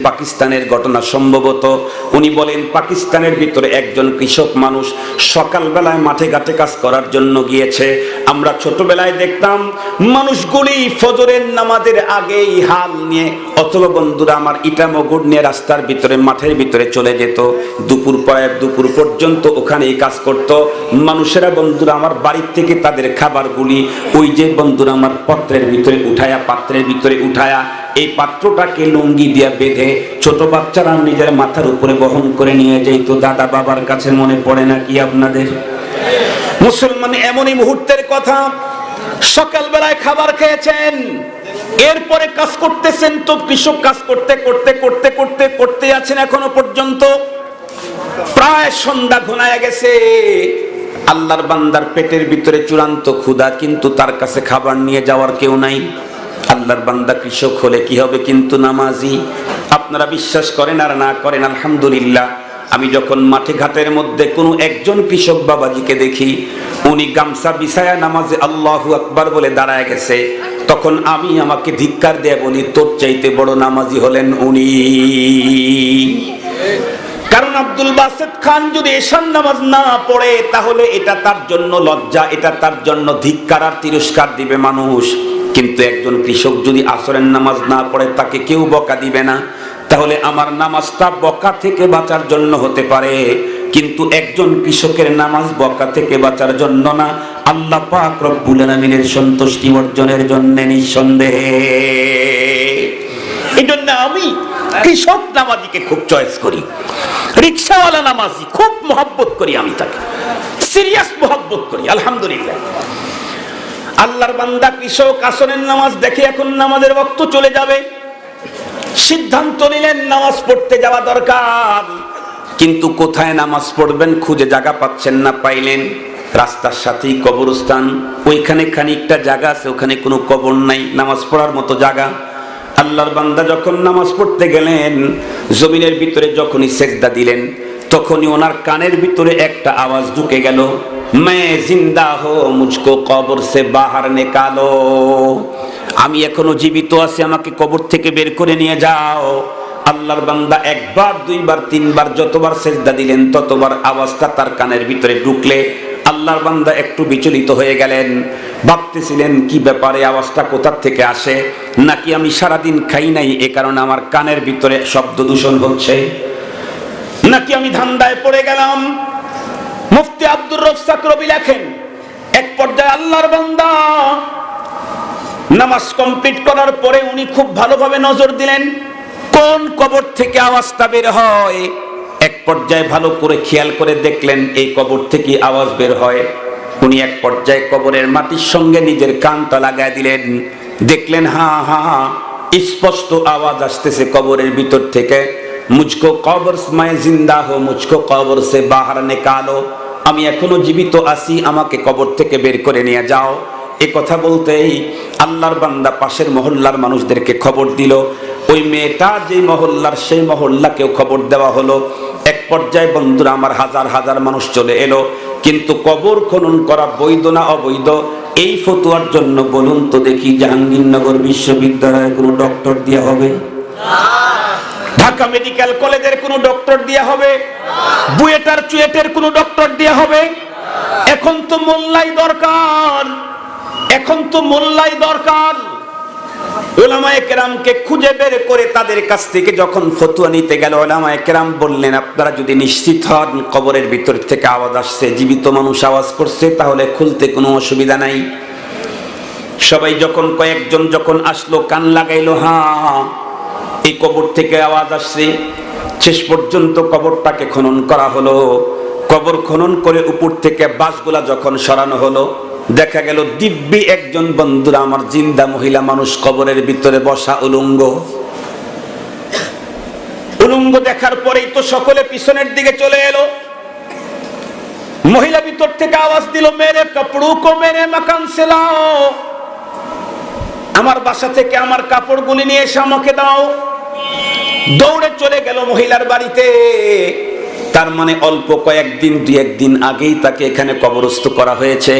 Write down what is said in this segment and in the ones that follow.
পাকিস্তানের ঘটনা সম্ভবত। উনি বলেন পাকিস্তানের ভিতরে একজন কৃষক মানুষ সকালবেলায় মাঠে ঘাটে কাজ করার জন্য গিয়েছে। আমরা ছোটবেলায় দেখতাম মানুষগুলি ফজরের নামাজের আগেই হাল নিয়ে অথবা বন্ধুরা আমার ইটামগুড় নিয়ে রাস্তার ভিতরে মাঠের ভিতরে চলে যেত। দুপুর পর্যন্ত ওখানেই কাজ করত। মানুষেরা বন্ধুরা আমার বাড়ির থেকে তাদের খাবারগুলি ওই যে বন্ধুরা আমার পাত্রের ভিতরে উঠায়া এই পাত্রটাকে লুঙ্গি দিয়া বেঁধে ছোট বাচ্চারা নিজের মাথার উপরে বহন করে নিয়ে যেত দাদা বাবার কাছে। মনে পড়ে না কি আপনাদের? মুসলমান এমনই মুহূর্তের কথা, সকালবেলায় খাবার খেয়েছেন, এরপরে কাজ করতেছেন। তো কৃষক কাজ করতে আছেন এখনো পর্যন্ত, প্রায় সন্ধ্যা ঘনায় গেছে। আল্লাহর বান্দার পেটের ভিতরে চূড়ান্ত ক্ষুধা, কিন্তু তার কাছে খাবার নিয়ে যাওয়ার কেউ নাই। আল্লাহর বান্দা কৃষক হলে কি হবে, কিন্তু নামাজি। আপনারা বিশ্বাস করেন আর না করেন, আলহামদুলিল্লাহ আমি যখন মাঠে ঘাটের মধ্যে কোনো একজন কৃষক বাবাজিকে দেখি, উনি গামছা বিছায়া নামাজে আল্লাহু আকবার বলে দাঁড়ায় গেছে, তখন আমি আমাকে ধিক্কার দিয়ে বলি তোর চাইতে বড় নামাজি হলেন উনি। কারণ আব্দুল বাসেত খান যদি এশার নামাজ না পড়ে তাহলে এটা তার জন্য লজ্জা, এটা তার জন্য ধিক্কার আর তিরস্কার দিবে মানুষ। কিন্তু একজন কৃষক যদি আসরের নামাজ না পড়ে তাকে কেউ বকা দিবে না। তাহলে আমার নামাজটা বকা থেকে বাঁচার জন্য হতে পারে, কিন্তু একজন কৃষকের নামাজ বকা থেকে বাঁচার জন্য না, আল্লাহ পাক রব্বুল আলামিনের সন্তুষ্টি অর্জনের জন্য নিঃসন্দেহে। এই জন্য আমি কৃষক নামাজিকে খুব চয়েস করি, রিকশাওয়ালা নামাজি খুব মহব্বত করি, আমি তাকে সিরিয়াস মহব্বত করি। আলহামদুলিল্লাহ আল্লাহর বান্দা কৃষক আসরের নামাজ দেখে এখন নামাজের ওয়াক্ত চলে যাবে, সিদ্ধান্ত নিলেন নামাজ পড়তে যাওয়া দরকার। কিন্তু কোথায় নামাজ পড়বেন খুঁজে জায়গা পাচ্ছেন না। পাইলেন রাস্তার সাথেই কবরস্থান, ওইখানে খানিকটা জায়গা আছে, ওখানে কোনো কবর নাই, নামাজ পড়ার মতো জায়গা। আল্লাহর বান্দা যখন নামাজ পড়তে গেলেন, জমিনের ভিতরে যখনই সেজদা দিলেন, তখনই ওনার কানের ভিতরে একটা আওয়াজ ঢুকে গেল, मैं जिंदा हो मुझको कब्र से बाहर निकालो। আমি এখনো জীবিত আছি, আমাকে কবর থেকে বের করে নিয়ে যাও। আল্লাহর বান্দা একবার দুইবার তিনবার যতবার সেজদা দিলেন ততবার আওয়াজটা তার কানের ভিতরে ঢুকলে আল্লাহর বান্দা একটু বিচলিত হয়ে গেলেন। ভাবতেছিলেন কি ব্যাপারে, আওয়াজটা কোথা থেকে আসে, নাকি আমি সারাদিন খাই নাই এ কারণে আমার কানের ভিতরে শব্দ দূষণ হচ্ছে, নাকি আমি ধান্দায় পড়ে গেলাম। মুফতি আব্দুর রফসাক রবি লেখেন, এক পর্যায়ে আল্লাহর বান্দা নামাজ কমপ্লিট করার পরে উনি খুব ভালোভাবে নজর দিলেন কোন কবর থেকে আওয়াজটা বের হয়। এক পর্যায়ে ভালো করে খেয়াল করে দেখলেন এই কবর থেকে আওয়াজ বের হয়। উনি এক পর্যায়ে কবরের মাটির সঙ্গে নিজের কানটা লাগায় দিলেন, দেখলেন হা হা স্পষ্ট আওয়াজ আসতেছে কবরের ভিতর থেকে, মুঝকো কবর মে জিন্দা হো মুঝকো কবর সে বাহার নিকালো। আমি এখনো জীবিত আছি, আমাকে কবর থেকে বের করে নিয়ে যাও। এ কথা বলতেই আল্লাহর বান্দা পাশের মহল্লার মানুষদেরকে খবর দিল। ওই মেয়েটা যে মহল্লার, সেই মহল্লাকেও খবর দেওয়া হলো। এক পর্যায়ে বন্ধুরা আমার হাজার হাজার মানুষ চলে এলো। কিন্তু কবর খনন করা বৈধ না অবৈধ, এই ফতোয়ার জন্য বলুন তো দেখি জাহাঙ্গীরনগর বিশ্ববিদ্যালয়ের কোনো ডক্টর দেওয়া হবে? ঢাকা মেডিকেল কলেজের কোনো ডক্টর দেওয়া হবে? বুয়েটার চুয়েটের কোনো ডক্টর দেওয়া হবে? এখন তো মোল্লাই দরকার, এখন তো মোল্লাই দরকার। উলামায়ে কেরামকে খুঁজে বের করে তাদের কাছ থেকে যখন ফতোয়া নিতে গেল, উলামায়ে কেরাম বললেন আপনারা যদি নিশ্চিত হন কবরের ভিতর থেকে আওয়াজ আসছে, জীবিত মানুষ আওয়াজ করছে, তাহলে খুলতে কোনো অসুবিধা নাই। সবাই যখন কয়েকজন যখন আসলো, কান লাগাইলো, হ্যাঁ এই কবর থেকে আওয়াজ আসছে। শেষ পর্যন্ত কবরটাকে খনন করা হলো। কবর খনন করে উপর থেকে বাঁশগুলা যখন সরানো হলো, দেখা গেল দিব্যি একজন বন্ধুরা আমার জিন্দা মহিলা মানুষ কবরের ভিতরে বসা, উলঙ্গ। উলঙ্গ দেখার পরেই তো সকলে পিছনের দিকে চলে এলো। মহিলা ভিতর থেকে আওয়াজ দিল, মেরে কাপড়ু কো মেরে মাকান সে লাও, আমার বাসা থেকে আমার কাপড়গুলি নিয়ে এসে আমাকে দাও। দৌড়ে চলে গেল মহিলার বাড়িতে। তার মানে অল্প কয়েকদিন, দুই একদিন আগেই তাকে এখানে কবরস্থ করা হয়েছে।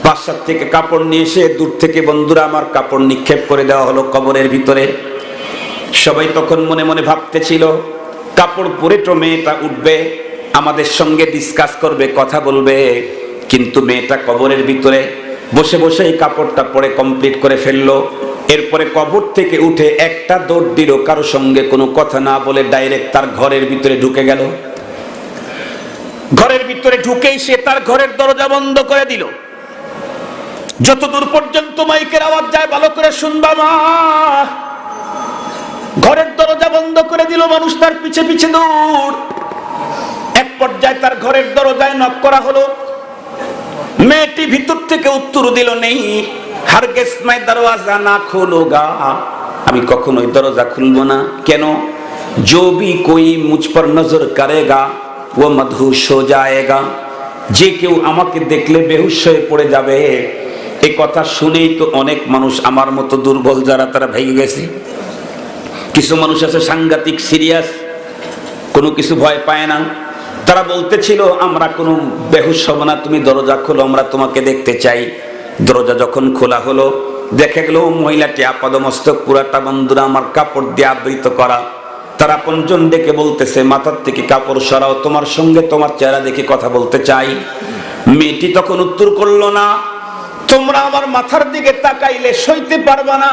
বাসার থেকে কাপড় নিয়ে এসে দূর থেকে বন্ধুরা আমার কাপড় নিক্ষেপ করে দেওয়া হলো কবরের ভিতরে। সবাই তখন মনে মনে ভাবতেছিল কাপড় পরে তো মেয়েটা উঠবে, আমাদের সঙ্গে ডিসকাস করবে, কথা বলবে। কিন্তু মেয়েটা কবরের ভিতরে বসে বসে এই কাপড়টা পরে কমপ্লিট করে ফেললো। এরপরে কবর থেকে উঠে একটা দৌড় দিল, কারো সঙ্গে কোনো কথা না বলে ডাইরেক্ট তার ঘরের ভিতরে ঢুকে গেল। ঘরের ভিতরে ঢুকেই সে তার ঘরের দরজা বন্ধ করে দিল। যতদূর পর্যন্ত মাইকের আওয়াজ যায় ভালো করে শুনবা মা। ঘরের দরজা বন্ধ করে দিল, মানুষ তার পিছে পিছে দৌড়। এক পর্যায়ে তার ঘরের দরজায় নক করা হলো। মেয়েটি ভিতর থেকে উত্তর দিল, নেই হারগিজ मैं दरवाजा ना खोलूंगा, আমি কখনোই দরজা খুলবো না। কেন? जो भी कोई मुझ पर नजर करेगा वो मदहोश हो जाएगा, যে কেউ আমাকে দেখলে বেহুশ হয়ে পড়ে যাবে। এই কথা শুনেই তো অনেক মানুষ আমার মতো দুর্বল যারা, তারা ভেঙে গেছে। কিছু মানুষ আছে সাংঘাতিক সিরিয়াস, কোনো কিছু ভয় পায় না। তারা বলতেছিল আমরা কোনো বেহুশ হব না, তুমি দরজা খোলো, আমরা তোমাকে দেখতে চাই। দরজা যখন খোলা হলো, দেখা গেল মহিলাটি আপাদমস্তক পুরাটা বন্ধুরা আমার কাপড় দিয়ে আবৃত করা। তারা আপনজন ডেকে বলতেছে মাথার থেকে কাপড় সরাও, তোমার সঙ্গে তোমার চেহারা দেখে কথা বলতে চাই। মেয়েটি তখন উত্তর করলো না, তোমরা আমার মাথার দিকে তাকাইলে সইতে পারবা না।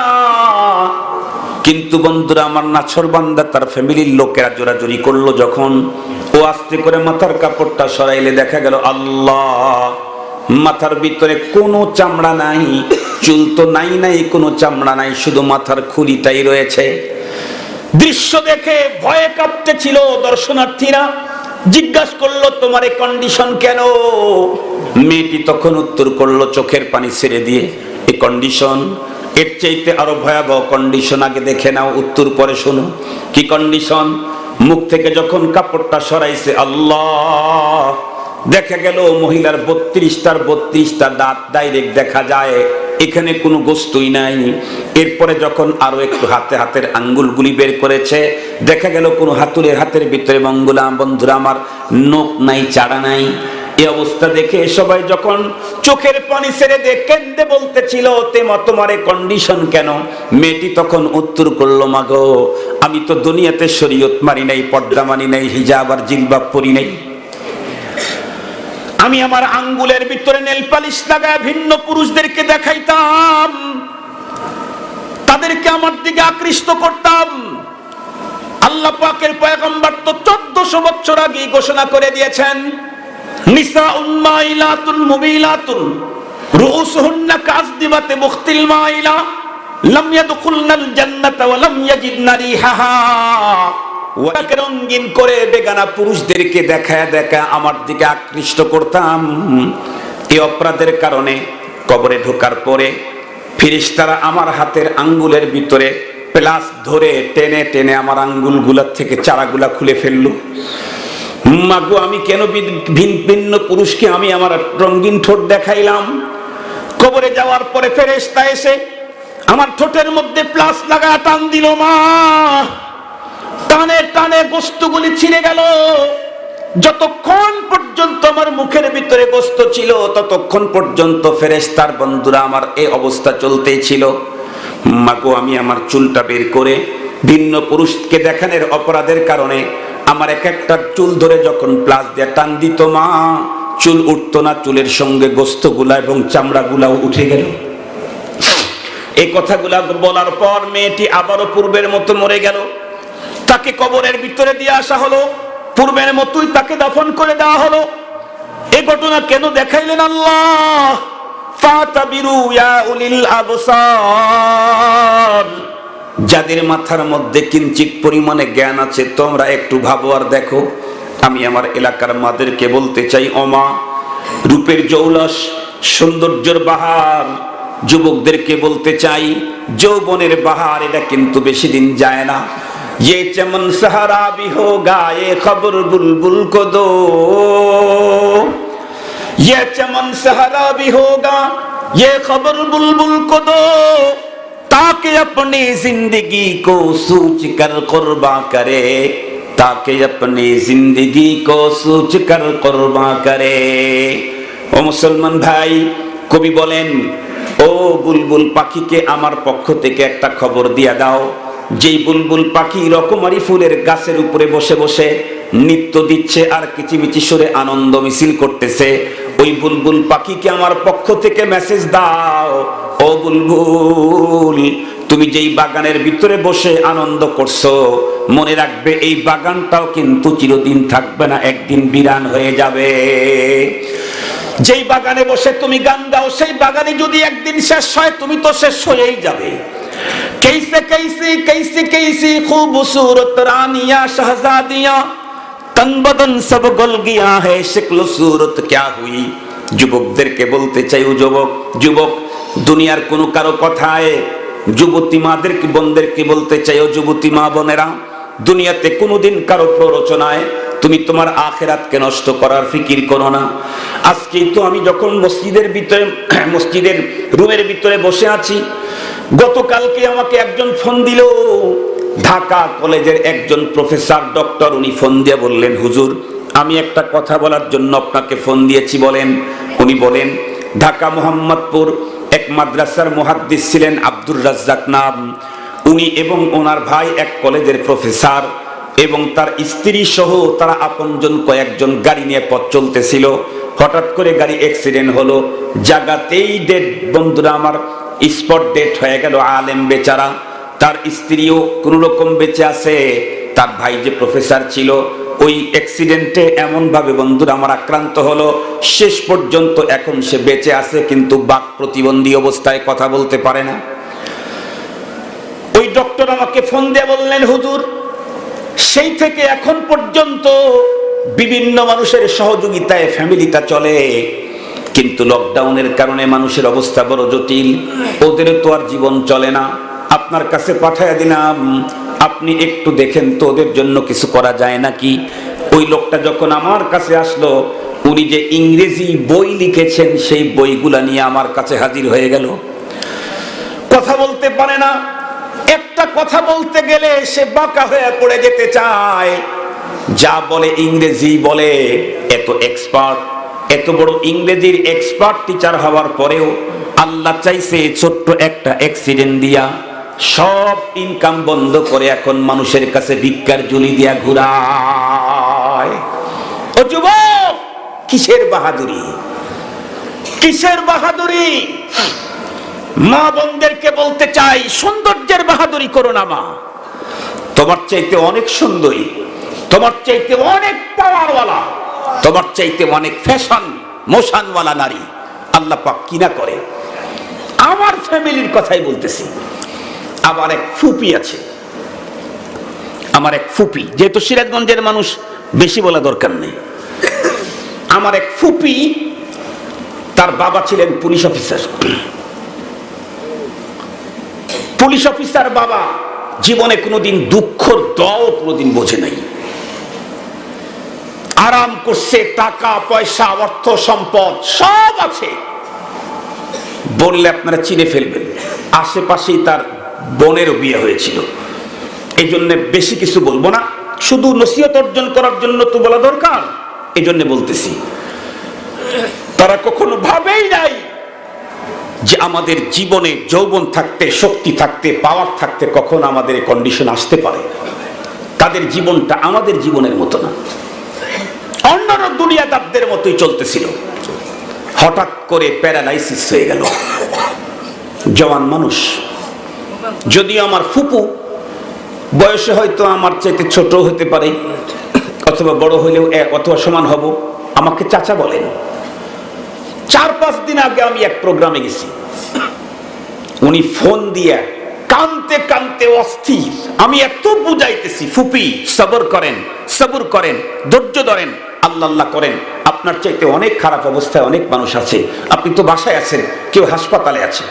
কিন্তু বন্ধুরা আমার নাছর বান্দা তার ফ্যামিলির লোকেরা জোরাজোরি করলো। যখন ও আস্তে করে মাথার কাপড়টা সরাইলে দেখা গেল আল্লাহ, মাথার ভিতরে কোনো চামড়া নাই, চুল তো নাই নাই, কোনো চামড়া নাই, শুধু মাথার খুলিটাই রয়েছে। দৃশ্য দেখে ভয়ে কাঁপতেছিল দর্শনার্থীরা। জিজ্ঞাসা করলো তোমার এই কন্ডিশন কেন? মেয়েটি তখন উত্তর করলো চোখের পানি ছেড়ে দিয়ে, এই কন্ডিশন, এর চাইতে আরো ভয়াবহ কন্ডিশন আগে দেখে নাও, উত্তর পরে শোনো। কি কন্ডিশন? মুখ থেকে যখন কাপড়টা সরাইছে আল্লাহ, দেখা গেল মহিলার 32টা দাঁত ডাইরেক্ট দেখা যায়, এখানে কোনো গোস্তই নাই। এরপরে যখন আরো একটু হাতের আঙ্গুলগুলি বের করেছে, দেখা গেল কোনো হাতের ভিতরে বন্ধুরা আমার নখ নাই, চাড়া নাই। এই অবস্থা দেখে সবাই যখন চোখের পানি ছেড়ে দিয়ে কেঁদে বলতেছিল তেমা তোমার এই কন্ডিশন কেন? মেয়েটি তখন উত্তর করলো, মাগো আমি তো দুনিয়াতে শরীয়ত মানি নাই, পর্দা মানি নাই, হিজাব আর জিলবাব পরি নাই। আমি আমার আঙ্গুলের ভিতরে নেল পালিশ লাগায় ভিন্ন পুরুষদেরকে দেখাইতাম, তাদেরকে আমার দিকে আকৃষ্ট করতাম। আল্লাহ পাকের পয়গম্বর তো 1400 বছর আগে ঘোষণা করে দিয়েছেন, নিসাউন মাইলাতুন মুমিলাতুন রুউসুহুন্না কাসদিবাতে মুখতিল মাইলা লাম ইয়াদখুলনাল জান্নাতা ওয়া লাম ইয়াজিদনা রিহাহা। ওয়াকে রঙিন করে বেগানা পুরুষদেরকে দেখায় আমার দিকে আকৃষ্ট করতাম। এই অপরাধের কারণে কবরে ঢোকার পরে ফেরেশতারা আমার হাতের আঙ্গুলের ভিতরে প্লাস ধরে টেনে টেনে আমার আঙ্গুলগুলার থেকে চারাগুলা খুলে ফেললো। মাগো আমি কেন ভিন্ন পুরুষকে আমি আমার রঙিন ঠোঁট দেখাইলাম? কবরে যাওয়ার পরে ফেরেশতা এসে আমার ঠোঁটের মধ্যে প্লাস লাগা টান দিল। মা টানে টানে গোস্তগুলি ছিঁড়ে গেল। যতক্ষণ পর্যন্ত আমার মুখের ভিতরে গোস্ত ছিল ততক্ষণ পর্যন্ত ফেরেশতার বন্ধুরা আমার এই অবস্থা চলতেই ছিল। মাগো আমি আমার চুলটা বের করে ভিন্ন পুরুষকে দেখানোর অপরাধের কারণে আমার এক একটা চুল ধরে যখন প্লাস দিয়ে টান দিত, মা চুল উঠতো না, চুলের সঙ্গে গোস্তগুলা এবং চামড়াগুলাও উঠে গেল। এই কথাগুলা বলার পর মেয়েটি আবারও পূর্বের মতো মরে গেল। তাকে কবরের ভিতরে দিয়ে আসা হলো, পূর্বের মতোই তাকে দাফন করে দেওয়া হলো। এই ঘটনা কেন দেখাইলেন আল্লাহ? ফাতাবিরু ইয়া উলিল আবসার, যাদের মাথার মধ্যে কিঞ্চিত পরিমাণে জ্ঞান আছে তোমরা একটু ভাবো আর দেখো। আমি আমার এলাকার মাদেরকে বলতে চাই, ওমা রূপের জৌলস, সৌন্দর্যের বাহার, যুবকদেরকে বলতে চাই যৌবনের বাহার এটা কিন্তু বেশি দিন যায় না। ये चमन सहारा भी होगा ये खबर बुलबुल को दो, ये चमन सहारा भी होगा ये खबर बुलबुल को दो, ताकि अपनी जिंदगी को सोच कर कुर्बा करे, ताकि अपनी जिंदगी को सोच कर कुर्बा करे। ও মুসলমান ভাই, কবি বলেন, ও বুলবুল পাখিকে আমার পক্ষ থেকে একটা খবর দিয়া দাও, যেই বুলবুল পাখি রকমারি ফুলের গাছের উপরে বসে বসে নৃত্য দিচ্ছে আর কিচিমিচি সুরে আনন্দ মিছিল করতেছে, ওই বুলবুল পাখিকে আমার পক্ষ থেকে মেসেজ দাও, ও বুলবুল তুমি যেই বাগানের ভিতরে বসে আনন্দ করছো, মনে রাখবে এই বাগানটাও কিন্তু চিরদিন থাকবে না, একদিন বিরান হয়ে যাবে। যেই বাগানে বসে তুমি গান গাও, সেই বাগানে যদি একদিন শেষ হয়, তুমি তো শেষ হয়েই যাবে। कैसे कैसे कैसे कैसे खूबसूरत रानियां शहजादियां तन बदन सब गल गया है शक्ल सूरत क्या हुई। যুবকদেরকে বলতে চাই, ও যুবক, যুবক দুনিয়ার কোন কারো কথায় যুবতী মাদেরকে বোনদেরকে বলতে চাই, ও যুবতী মা বোনেরা, দুনিয়াতে কোনোদিন কারো প্ররোচনায় তুমি তোমার আখিরাতকে নষ্ট করার ফিকির করো না। আজকে তো আমি যখন মসজিদের ভিতরে, মসজিদের রুমের ভিতরে বসে আছি, গতকালকে আমাকে একজন ফোন দিল, ঢাকা কলেজের একজন প্রফেসর ডক্টর। উনি ফোন দিয়ে বললেন, হুজুর আমি একটা কথা বলার জন্য আপনাকে ফোন দিয়েছি। বলেন। উনি বলেন, ঢাকা মোহাম্মদপুর এক মাদ্রাসার মুহাদ্দিস ছিলেন আব্দুর রাজ্জাক নাম, উনি এবং ওনার ভাই এক কলেজের প্রফেসর এবং তার স্ত্রী সহ তারা আপনজন কয়েকজন গাড়ি নিয়ে পথ চলতেছিল। হঠাৎ করে গাড়ি অ্যাক্সিডেন্ট হলো, জায়গাতেই ডেড। বন্ধুরা আমার, স্পট ডেট হয়ে গেল। আলেম বেচারা, তার স্ত্রীও কোন রকম বেঁচে আছে। তার ভাই যে প্রফেসর ছিল, ওই অ্যাক্সিডেন্টে এমন ভাবে বন্ধুরা আমার আক্রান্ত হলো, শেষ পর্যন্ত এখন সে বেঁচে আছে, কিন্তু বাক প্রতিবন্ধী অবস্থায় কথা বলতে পারে না। ওই ডক্টর আমাকে ফোন দিয়ে বললেন, হুজুর সেই থেকে এখন পর্যন্ত বিভিন্ন মানুষের সহযোগিতায় ফ্যামিলিটা চলে, কিন্তু লকডাউনের কারণে মানুষের অবস্থা বড় জটিল, ওদের তো আর জীবন চলে না। আপনার কাছে পাঠাইয়া দিলাম, আপনি একটু দেখেন তো ওদের জন্য কিছু করা যায় নাকি। ওই লোকটা যখন আমার কাছে আসলো, উনি যে ইংরেজি বই লিখেছেন সেই বইগুলা নিয়ে আমার কাছে হাজির হয়ে গেল। কথা বলতে পারে না, একটা কথা বলতে গেলে সে বাঁকা হয়ে পড়ে যেতে চায়। যা বলে ইংরেজি বলে, এত এক্সপার্ট, এত বড় ইংরেজির এক্সপার্ট টিচার হওয়ার পরেও আল্লাহ চাইছে ছোট্ট একটা অ্যাক্সিডেন্ট দিয়া সব ইনকাম বন্ধ করে এখন মানুষের কাছে ভিক্ষার ঝুলি দিয়া ঘুরায়। ও যুবক, কিসের বাহাদুরি, কিসের বাহাদুরি? মা বোনদেরকে বলতে চাই, সৌন্দর্যের বাহাদুরি করো না মা। তোমার চাইতে অনেক সুন্দরী, তোমার চাইতে অনেক পাওয়ারওয়ালা, তোমার চাইতে অনেক ফ্যাশন মোশনওয়ালা নারী আল্লাহ পাক কিনা করে। আমার ফ্যামিলির কথাই বলতেছি। আমার এক ফুপি আছে, আমার এক ফুপি, যেহেতু সিরাজগঞ্জের মানুষ বেশি বলা দরকার নেই। আমার এক ফুপি, তার বাবা ছিলেন পুলিশ অফিসার। পুলিশ অফিসার বাবা জীবনে কোনোদিন দুঃখর দও কোনোদিন বোঝে নাই। আরাম করছে, টাকা পয়সা অর্থ সম্পদ সব আছে, বললে আপনারা চিনে ফেলবেন। আশেপাশেই তার বোনেরও বিয়ে হয়েছিল, এই জন্য বেশি কিছু বলবো না, শুধু নসিহত অর্জন করার জন্য তো বলা দরকার, এই জন্য বলতেছি। তারা কখনো ভাবেই নাই যে আমাদের জীবনে যৌবন থাকতে, শক্তি থাকতে, পাওয়ার থাকতে কখন আমাদের কন্ডিশন আসতে পারে। তাদের জীবনটা আমাদের জীবনের মতো না, অন্যান্য দুনিয়াদারদের মতোই চলতেছিল। হঠাৎ করে প্যারালাইসিস হয়ে গেল। জওয়ান মানুষ, যদিও আমার ফুপু বয়সে হয়তো আমার চাইতে ছোট হতে পারে, অথবা বড় হইলেও অথবা সমান হব, আমাকে চাচা বলেন। 4-5 দিন আগে আমি এক প্রোগ্রামে গেছি, উনি ফোন দিয়ে কানতে কানতে অস্থির। আমি এত বুঝাইতেছি, ফুপি সবর করেন, সবর করেন, ধৈর্য ধরেন, আল্লাহ আল্লাহ করেন, আপনার চাইতে অনেক খারাপ অবস্থায় অনেক মানুষ আছে, আপনি তো বাসায় আছেন, কেউ হাসপাতালে আছে।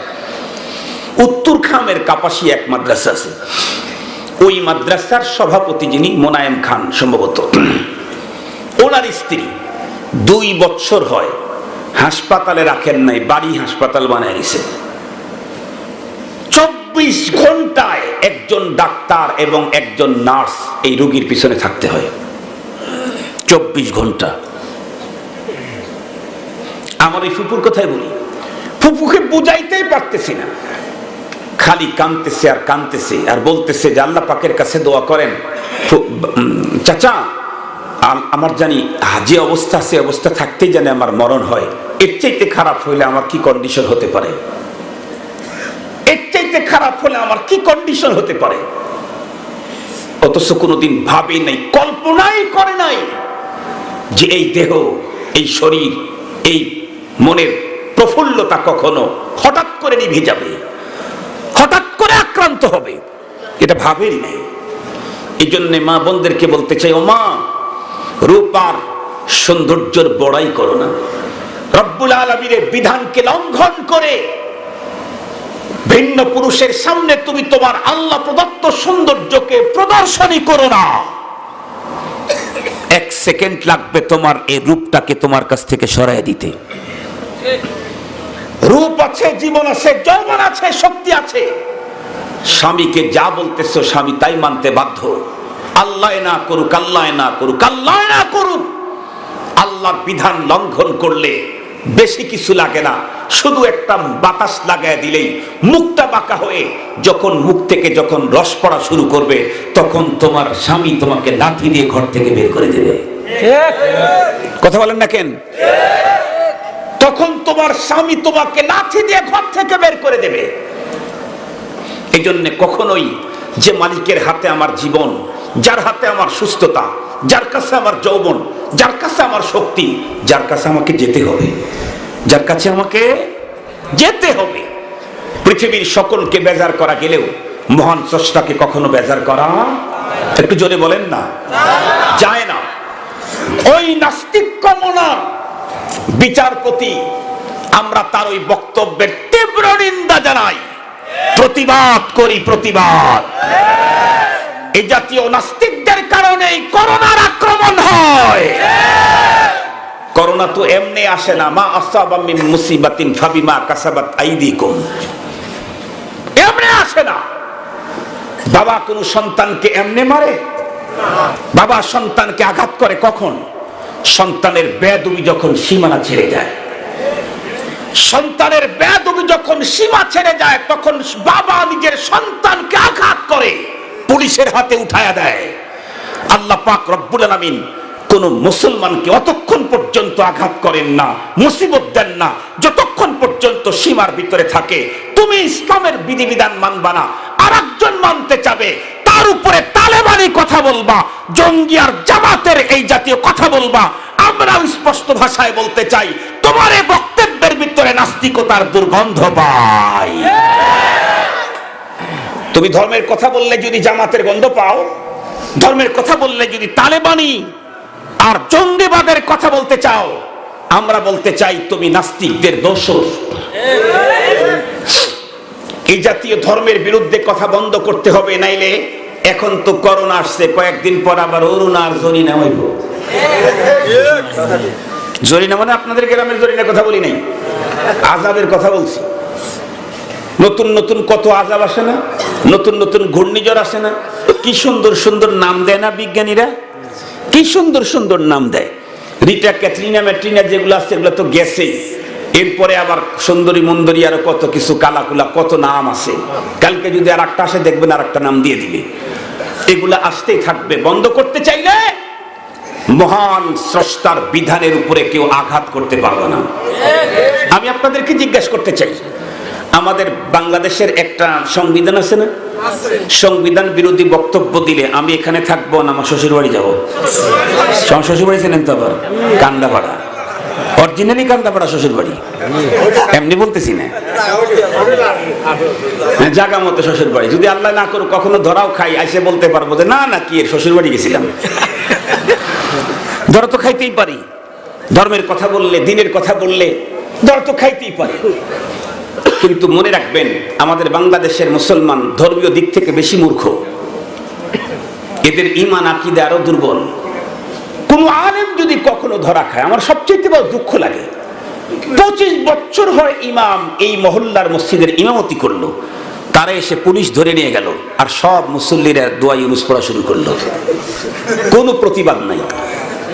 উত্তরখামের কাপাসি এক মাদ্রাসা আছে, ওই মাদ্রাসার সভাপতি যিনি মোনায়েম খান সম্ভবত, ওনার স্ত্রী 2 বছর হয় হাসপাতালে রাখেন নাই, বাড়ি হাসপাতাল বানায় দিয়েছে। 24 ঘন্টায় একজন ডাক্তার এবং একজন নার্স এই রোগীর পিছনে থাকতে হয়, 24 ঘন্টা। আমার এই ফুপুর কথাই বলি, ফুপুকে বুঝাইতেই পারতেছি না। খালি কাঁদতেছে আর কাঁদতেছে আর বলতেছে যে আল্লাহ পাকের কাছে দোয়া করেন চাচা, আমার জানি যে অবস্থা আছে অবস্থা থাকতেই জানি আমার মরণ হয়, এর চাইতে খারাপ হইলে আমার কি কন্ডিশন হতে পারে, এর চাইতে খারাপ হলে আমার কি কন্ডিশন হতে পারে। অথচ কোনোদিন ভাবে নাই, কল্পনাই করে নাই যে এই দেহ, এই শরীর, এই মনের প্রফুল্লতা কখনো হঠাৎ করে নিভে যাবে, হঠাৎ করে আক্রান্ত হবে, এটা ভাবেই নাই। এই জন্য মা বোনদেরকে বলতে চাই, ও মা, রূপ আর সৌন্দর্যের বড়াই করো না, রব্বুল আলামিনের বিধানকে লঙ্ঘন করে ভিন্ন পুরুষের সামনে তুমি তোমার আল্লাহ প্রদত্ত সৌন্দর্যকে প্রদর্শনী করো না। এক সেকেন্ড লাগবে তোমার এই রূপটাকে তোমার কাছ থেকে সরাই দিতে। রূপ আছে, জীবন আছে, যৌবন আছে, শক্তি আছে। স্বামীকে যা বলতেছো স্বামী তাই মানতে বাধ্য। আল্লাহ না করুক, আল্লাহ না করুক, আল্লাহ না করুক, আল্লাহর বিধান লঙ্ঘন করলে বেশি কিছু লাগে না, শুধু একটা বাতাস লাগায় দিলেই মুখটা বাঁকা হয়ে যখন মুখ থেকে যখন রস পড়া শুরু করবে, তখন তোমার স্বামী তোমাকে লাঠি দিয়ে ঘর থেকে বের করে দেবে। কথা বলেন না কেন? তখন তোমার স্বামী তোমাকে লাঠি দিয়ে ঘর থেকে বের করে দেবে। এই জন্য কখনোই যে মালিকের হাতে আমার জীবন, যার হাতে আমার সুস্থতা, যার কাছে আমার যৌবন, যার কাছে আমার শক্তি, যার কাছে আমাকে যেতে হবে, যার কাছে আমাকে যেতে হবে। পৃথিবীর সকলকে বেজার করা গেলেও মহান স্রষ্টাকে কখনো বেজার করা, একটু জোরে বলেন না, যায় না। ওই নাস্তিক কামনা বিচারপতি, আমরা তার ওই বক্তব্যের তীব্র নিন্দা জানাই, প্রতিবাদ করি, প্রতিবাদ। এই জাতীয় নাস্তিকদের কারণে করোনার আক্রমণ হয়। করোনা তো এমনি আসে না, মা আসাবা মিন মুসিবাতিন ফাবিমা কাসাবাত আইদিকুম, এমনি আসে না। বাবা কোন সন্তানকে এমনি মারে? বাবা সন্তানকে আঘাত করে কখন? সন্তানের বেয়াদবি যখন সীমানা ছেড়ে যায়, সন্তানের বেয়াদবি যখন সীমা ছেড়ে যায়, তখন বাবা নিজের সন্তানকে আঘাত করে, পুলিশের হাতে উঠায়া দেয়। আল্লাহ পাক রব্বুল আলামিন কোন মুসলমানকে অতক্ষণ পর্যন্ত আঘাত করেন না, মুসিবত দেন না, যতক্ষণ পর্যন্ত সীমার ভিতরে থাকে। তুমি ইসলামের বিধিবিধান মানবা না, আরেকজন মানতে চাবে, তার উপরে তালেবানি কথা বলবা, জঙ্গি আর জামাতের এই জাতীয় কথা বলবা। আমরা স্পষ্ট ভাষায় বলতে চাই, তোমার এই বক্তব্যের ভিতরে নাস্তিকতার দুর্গন্ধ পাই। তুমি ধর্মের কথা বললে যদি জামাতের গন্ধ পাও, ধর্মের কথা বললে যদি তালেবানি আর জঙ্গিবাদের কথা বলতে চাও, আমরা বলতে চাই তুমি নাস্তিকদের দোসর। এই জাতীয় ধর্মের বিরুদ্ধে কথা বন্ধ করতে হবে, নাইলে এখন তো করোনা আসছে, কয়েকদিন পর আবার অরুণা আর জরিনা হইব। জরিনা মানে আপনাদের গ্রামের জরিনার কথা বলি নাই, আযাবের কথা বলছি। নতুন নতুন কত আযাব আসে না, নতুন নতুন ঘূর্ণিঝড় আসে না, কি সুন্দর সুন্দর নাম দেয় না বিজ্ঞানীরা, কি সুন্দর সুন্দর নাম দেয়। রিটা, ক্যাটরিনা, ম্যাট্রিনা যেগুলো আছে এগুলো তো গেছেই, এরপরে আবার সুন্দরী মন্দরী আরো কত কিছু কালাকুলা কত নাম আছে। কালকে যদি আর একটা আসে দেখবেন আর একটা নাম দিয়ে দিবে। এগুলা আসতেই থাকবে। বন্ধ করতে চাইলে মহান স্রষ্টার বিধানের উপরে কেউ আঘাত করতে পারবে না। আমি আপনাদেরকে জিজ্ঞাসা করতে চাই, আমাদের বাংলাদেশের একটা সংবিধান আছে না? সংবিধান বিরোধী বক্তব্য দিলে আমি এখানে থাকবো না আমার শ্বশুর বাড়ি যাবো? শ্বশুর বাড়ি ছিলেন তো আবার কান্দাপাড়া, অরিজিনালি কান্দাপাড়া শ্বশুর বাড়ি, এমনি বলতেছি না, জাগা মতো শ্বশুর বাড়ি। যদি আল্লাহ না করুক কখনো ধরাও খাই, আইসে বলতে পারবো যে না না কি এর শ্বশুর বাড়ি গেছিলাম। ধরা তো খাইতেই পারি, ধর্মের কথা বললে, দিনের কথা বললে ধরা তো খাইতেই পারি। কিন্তু মনে রাখবেন, আমাদের বাংলাদেশের মুসলমান ধর্মীয় দিক থেকে বেশি মূর্খ, এদের ঈমান আকীদা আরো দুর্বল। কোন আলেম যদি কখনো ধরা খায়, আমার সবচেয়ে বড় দুঃখ লাগে। 25 বছর হয় ইমাম এই মহল্লার মসজিদের ইমামতি করলো, তারা এসে পুলিশ ধরে নিয়ে গেল, আর সব মুসল্লিরা দোয়া ইউনুস পড়া শুরু করলো, কোনো প্রতিবাদ নাই।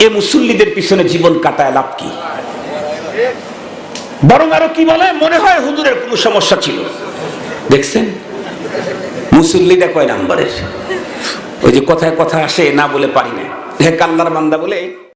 এই মুসল্লিদের পিছনে জীবন কাটায় লাভ কি? বরং আরো কি বলে, মনে হয় হুজুরের কোনো সমস্যা ছিল। দেখছেন মুসল্লিটা কয় নাম্বারের? ওই যে কথায় কথা আসে, না বলে পারি না, হে কাল্লার বান্দা বলে